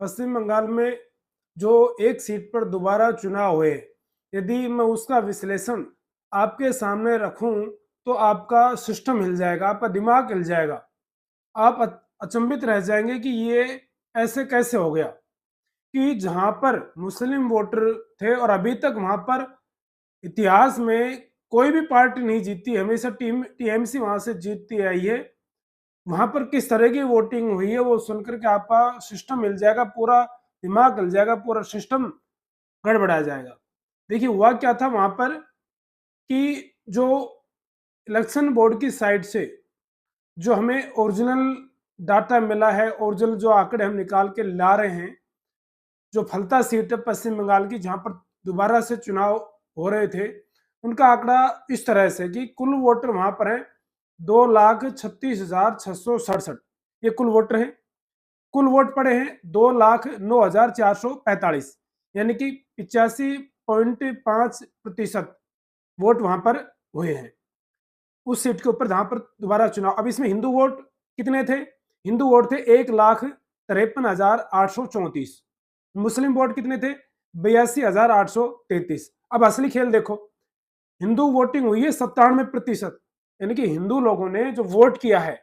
पश्चिम बंगाल में जो एक सीट पर दोबारा चुनाव हुए, यदि मैं उसका विश्लेषण आपके सामने रखूं तो आपका सिस्टम हिल जाएगा, आपका दिमाग हिल जाएगा। आप अचंभित रह जाएंगे कि ये ऐसे कैसे हो गया कि जहां पर मुस्लिम वोटर थे और अभी तक वहां पर इतिहास में कोई भी पार्टी नहीं जीती, हमेशा टीएमसी वहां से जीतती आई है। वहां पर किस तरह की वोटिंग हुई है वो सुनकर के आपका सिस्टम हिल जाएगा, पूरा दिमाग हिल जाएगा, पूरा सिस्टम गड़बड़ा जाएगा। देखिए हुआ क्या था वहां पर कि जो इलेक्शन बोर्ड की साइड से जो हमें ओरिजिनल डाटा मिला है, ओरिजिनल जो आंकड़े हम निकाल के ला रहे हैं, जो फलता सीट है पश्चिम बंगाल की जहां पर दोबारा से चुनाव हो रहे थे, उनका आंकड़ा इस तरह से कि कुल वोटर वहां पर है 2,36,667। ये कुल वोटर हैं। कुल वोट पड़े हैं 2,09,445, यानी कि 85.5% वोट वहां पर हुए हैं उस सीट के ऊपर जहां पर दोबारा चुनाव। अब इसमें हिंदू वोट कितने थे? हिंदू वोट थे 1,53,834। मुस्लिम वोट कितने थे? 82,833। अब असली खेल देखो, हिंदू वोटिंग हुई है 97%, यानी कि हिंदू लोगों ने जो वोट किया है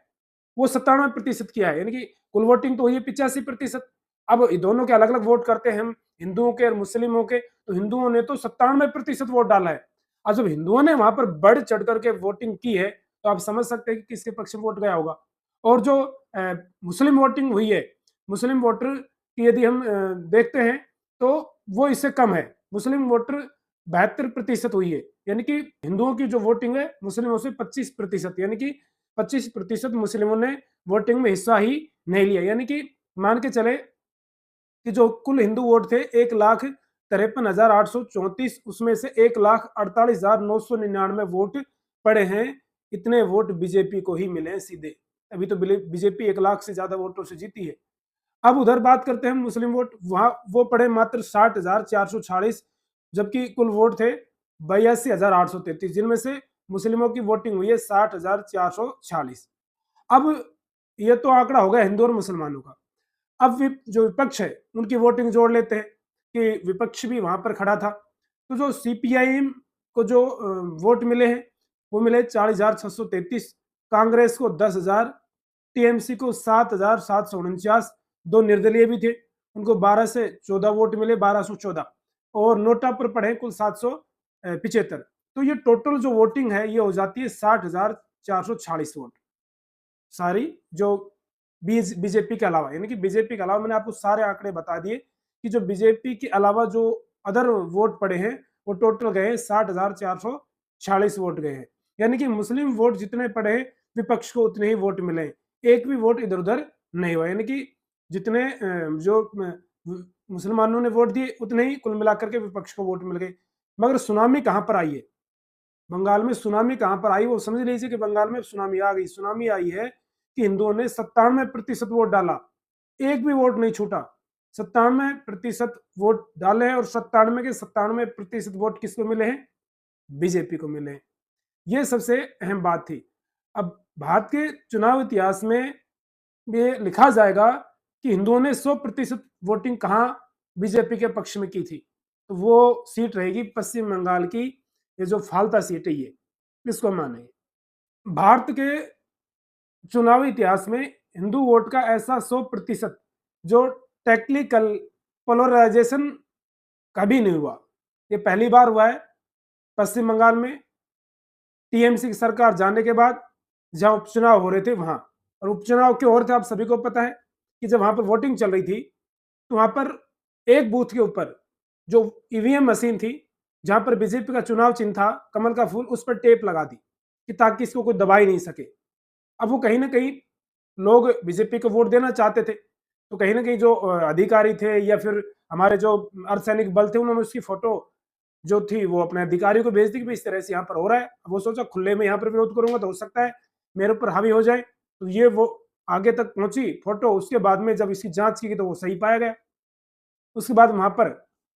वो 97% किया है, यानी कि कुल वोटिंग तो हुई है 85%। अब दोनों के अलग अलग वोट करते हैं हम, हिंदुओं के और मुस्लिमों के, तो हिंदुओं ने तो 97% वोट डाला है। और जब हिंदुओं ने वहां पर बढ़ चढ़ करके वोटिंग की है तो आप समझ सकते हैं कि किसके पक्ष में वोट गया होगा। और जो मुस्लिम वोटिंग हुई है, मुस्लिम वोटर की यदि हम देखते हैं तो वो इससे कम है। मुस्लिम वोटर 72% हुई है, यानी कि हिंदुओं की जो वोटिंग है मुस्लिमों से 25%, यानी कि 25% मुस्लिमों ने वोटिंग में हिस्सा ही नहीं लिया। यानी कि मान के चले कि जो कुल हिंदू वोट थे 1,53,834, उसमें से 1,48,999 वोट पड़े हैं। इतने वोट बीजेपी को ही मिले हैं सीधे। अभी तो बीजेपी 1 लाख से ज्यादा वोटों से जीती है। अब उधर बात करते हैं मुस्लिम वोट, वहां वो पड़े मात्र 60,446, जबकि कुल वोट थे 82,833, जिनमें से मुस्लिमों की वोटिंग हुई है 60,446। अब ये तो आंकड़ा हो गया हिंदू और मुसलमानों का। अब जो विपक्ष है उनकी वोटिंग जोड़ लेते हैं कि विपक्ष भी वहां पर खड़ा था। तो जो सीपीआईएम को जो वोट मिले हैं वो मिले 40,633, कांग्रेस को 10,000, टीएमसी को 7,749, दो निर्दलीय भी थे, उनको 12 से 14 वोट मिले, 1214, और नोटा पर पड़े कुल 775। तो ये टोटल जो वोटिंग है ये हो जाती है 60,446 वोट सारी, जो बीजेपी के अलावा, यानी कि बीजेपी के अलावा मैंने आपको सारे आंकड़े बता दिए कि जो बीजेपी के अलावा जो अदर वोट पड़े हैं वो टोटल गए 60,446 वोट गए हैं। यानी कि मुस्लिम वोट जितने पड़े हैं विपक्ष को उतने ही वोट मिले, एक भी वोट इधर उधर नहीं हुआ। यानी कि जितने जो मुसलमानों ने वोट दिए उतने ही कुल मिलाकर के विपक्ष को वोट मिल गए। मगर सुनामी कहां पर आई है, बंगाल में सुनामी कहां पर आई वो समझ लीजिए कि बंगाल में सुनामी आ गई। सुनामी आई है कि हिंदुओं ने 97% वोट डाला, एक भी वोट नहीं छूटा। 97% वोट डाले हैं और 97 के 97% वोट किसको मिले हैं? बीजेपी को मिले हैं। ये सबसे अहम बात थी। अब भारत के चुनाव इतिहास में ये लिखा जाएगा कि हिंदुओं ने 100% वोटिंग कहां बीजेपी के पक्ष में की थी, तो वो सीट रहेगी पश्चिम बंगाल की, ये जो फालता सीट है ये, इसको माने। भारत के चुनावी इतिहास में हिंदू वोट का ऐसा 100% जो टेक्निकल पोलराइजेशन कभी नहीं हुआ, ये पहली बार हुआ है पश्चिम बंगाल में टीएमसी की सरकार जाने के बाद, जहां उपचुनाव हो रहे थे वहां। और उपचुनाव क्यों हो रहे थे आप सभी को पता है कि जब वहां पर वोटिंग चल रही थी तो वहां पर एक बूथ के ऊपर जो ईवीएम मशीन थी, जहां पर बीजेपी का चुनाव चिन्ह था कमल का फूल, उस पर टेप लगा दी कि ताकि इसको कोई दबा ही नहीं सके। अब वो कहीं ना कहीं लोग बीजेपी को वोट देना चाहते थे, तो कहीं ना कहीं जो अधिकारी थे या फिर हमारे जो अर्धसैनिक बल थे उन्होंने उसकी फोटो जो थी वो अपने अधिकारियों को भेज दी कि इस तरह से यहाँ पर हो रहा है। वो सोचा खुले में यहाँ पर विरोध करूंगा तो हो सकता है मेरे ऊपर हावी हो जाए, तो ये वो आगे तक पहुंची फोटो। उसके बाद में जब इसकी जांच की गई तो वो सही पाया गया। उसके बाद वहां पर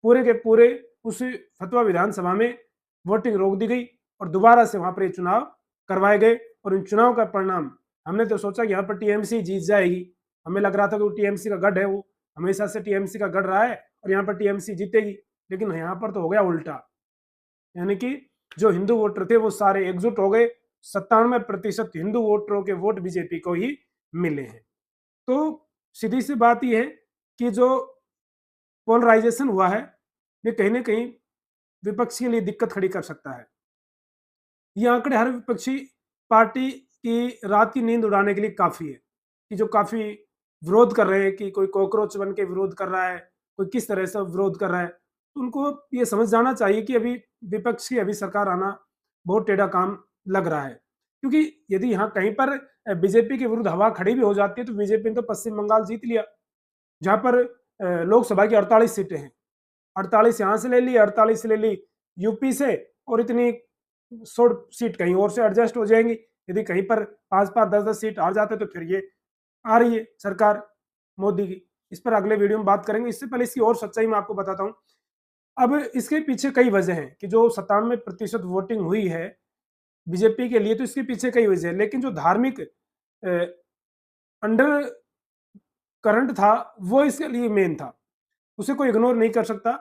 पूरे के पूरे उस फतवा विधानसभा में वोटिंग रोक दी गई और दोबारा से वहां पर ये चुनाव करवाए गए। और इन चुनाव का परिणाम हमने तो सोचा कि यहाँ पर टीएमसी जीत जाएगी, हमें लग रहा था कि वो टीएमसी का गढ़ है वो, हमेशा से टीएमसी का गढ़ रहा है और यहाँ पर टीएमसी जीतेगी, लेकिन यहाँ पर तो हो गया उल्टा, यानी कि जो हिंदू वोटर थे वो सारे एकजुट हो गए, 97% हिंदू वोटरों के वोट बीजेपी को ही मिले हैं। तो सीधी सी बात यह है कि जो पोलराइजेशन हुआ है ये कहीं ना कहीं विपक्ष के लिए दिक्कत खड़ी कर सकता है। ये आंकड़े हर विपक्षी पार्टी की रात की नींद उड़ाने के लिए काफी है, कि जो काफी विरोध कर रहे हैं, कि कोई कॉकरोच बन के विरोध कर रहा है, कोई किस तरह से विरोध कर रहा है, तो उनको ये समझ जाना चाहिए कि अभी विपक्ष की अभी सरकार आना बहुत टेढ़ा काम लग रहा है। क्योंकि यदि यहाँ कहीं पर बीजेपी के विरुद्ध हवा खड़ी भी हो जाती है तो बीजेपी ने तो पश्चिम बंगाल जीत लिया, जहां पर लोकसभा की 48 सीटें हैं, 48 यहाँ से ले ली, 48 ले ली यूपी से, और इतनी 100 सीट कहीं और से एडजस्ट हो जाएंगी। यदि कहीं पर 5-5, 10-10 सीट हार जाते तो फिर ये आ रही है सरकार मोदी की। इस पर अगले वीडियो में बात करेंगे। इससे पहले इसकी और सच्चाई मैं आपको बताता हूँ। अब इसके पीछे कई वजह हैं कि जो 97% वोटिंग हुई है बीजेपी के लिए, तो इसके पीछे कई वजह है, लेकिन जो धार्मिक अंडर करंट था वो इसके लिए मेन था, उसे कोई इग्नोर नहीं कर सकता।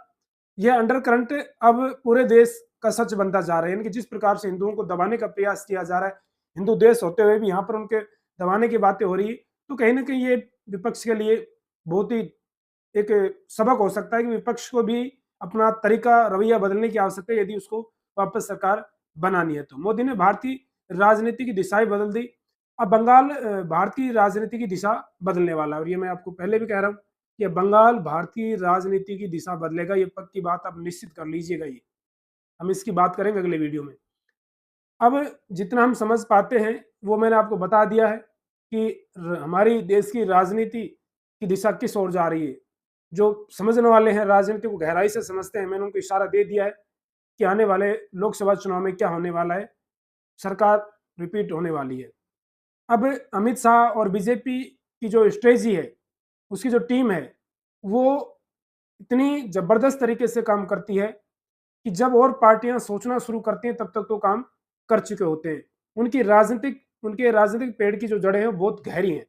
यह अंडर करंट अब पूरे देश का सच बनता जा रहा है, यानी कि जिस प्रकार से हिंदुओं को दबाने का प्रयास किया जा रहा है, हिंदू देश होते हुए भी यहाँ पर उनके दबाने की बातें हो रही है, तो कहीं ना कहीं ये विपक्ष के लिए बहुत ही एक सबक हो सकता है कि विपक्ष को भी अपना तरीका रवैया बदलने की आवश्यकता है यदि उसको वापस सरकार बनानी है। तो मोदी ने भारतीय राजनीति की दिशा ही बदल दी। अब बंगाल भारतीय राजनीति की दिशा बदलने वाला है, और ये मैं आपको पहले भी कह रहा हूँ कि बंगाल भारतीय राजनीति की दिशा बदलेगा, ये पक्की बात आप निश्चित कर लीजिएगा। ये हम इसकी बात करेंगे अगले वीडियो में। अब जितना हम समझ पाते हैं वो मैंने आपको बता दिया है कि हमारी देश की राजनीति की दिशा किस ओर जा रही है। जो समझने वाले हैं, राजनीति को गहराई से समझते हैं, मैंने उनको इशारा दे दिया है कि आने वाले लोकसभा चुनाव में क्या होने वाला है, सरकार रिपीट होने वाली है। अब अमित शाह और बीजेपी की जो स्ट्रेटजी है, उसकी जो टीम है, वो इतनी जबरदस्त तरीके से काम करती है कि जब और पार्टियां सोचना शुरू करती हैं तब तक तो काम कर चुके होते हैं। उनके राजनीतिक पेड़ की जो जड़ें हैं बहुत गहरी हैं,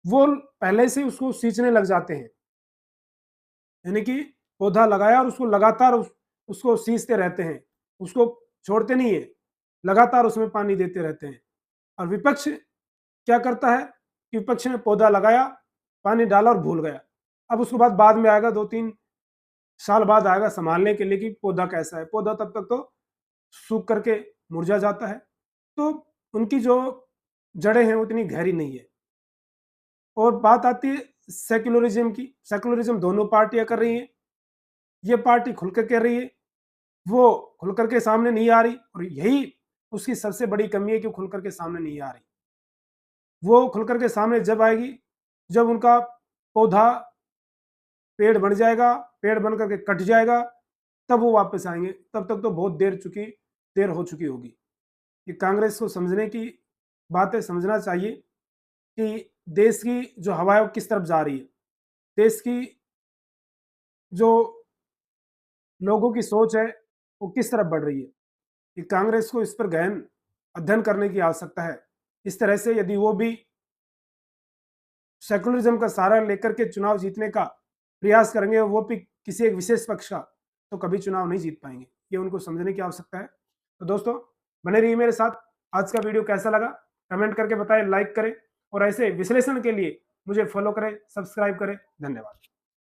वो पहले से उसको सींचने लग जाते हैं, यानी कि पौधा लगाया और उसको लगातार उसको सींचते रहते हैं, उसको छोड़ते नहीं है, लगातार उसमें पानी देते रहते हैं। और विपक्ष क्या करता है कि विपक्ष ने पौधा लगाया, पानी डाला और भूल गया। अब उसके बाद में आएगा, 2-3 साल बाद आएगा संभालने के लिए कि पौधा कैसा है। पौधा तब तक तो सूख करके मुरझा जाता है। तो उनकी जो जड़ें हैं उतनी गहरी नहीं है। और बात आती है सेक्युलरिज्म की। सेक्युलरिज्म दोनों पार्टियां कर रही हैं। ये पार्टी खुलकर कर रही है, वो खुलकर के सामने नहीं आ रही, और यही उसकी सबसे बड़ी कमी है कि खुलकर के सामने नहीं आ रही। वो खुलकर के सामने जब आएगी जब उनका पौधा पेड़ बन जाएगा, पेड़ बन करके कट जाएगा, तब वो वापस आएंगे। तब तक तो बहुत देर हो चुकी होगी। ये कांग्रेस को समझने की बात है, समझना चाहिए कि देश की जो हवा है वो किस तरफ जा रही है, देश की जो लोगों की सोच है वो किस तरफ बढ़ रही है। कि कांग्रेस को इस पर गहन अध्ययन करने की आवश्यकता है। इस तरह से यदि वो भी सेकुलरिज्म का सहारा लेकर के चुनाव जीतने का प्रयास करेंगे, वो भी किसी एक विशेष पक्ष का, तो कभी चुनाव नहीं जीत पाएंगे। ये उनको समझने की आवश्यकता है। तो दोस्तों बने रहिए मेरे साथ। आज का वीडियो कैसा लगा कमेंट करके बताएं, लाइक करें, और ऐसे विश्लेषण के लिए मुझे फॉलो करें, सब्सक्राइब करें। धन्यवाद।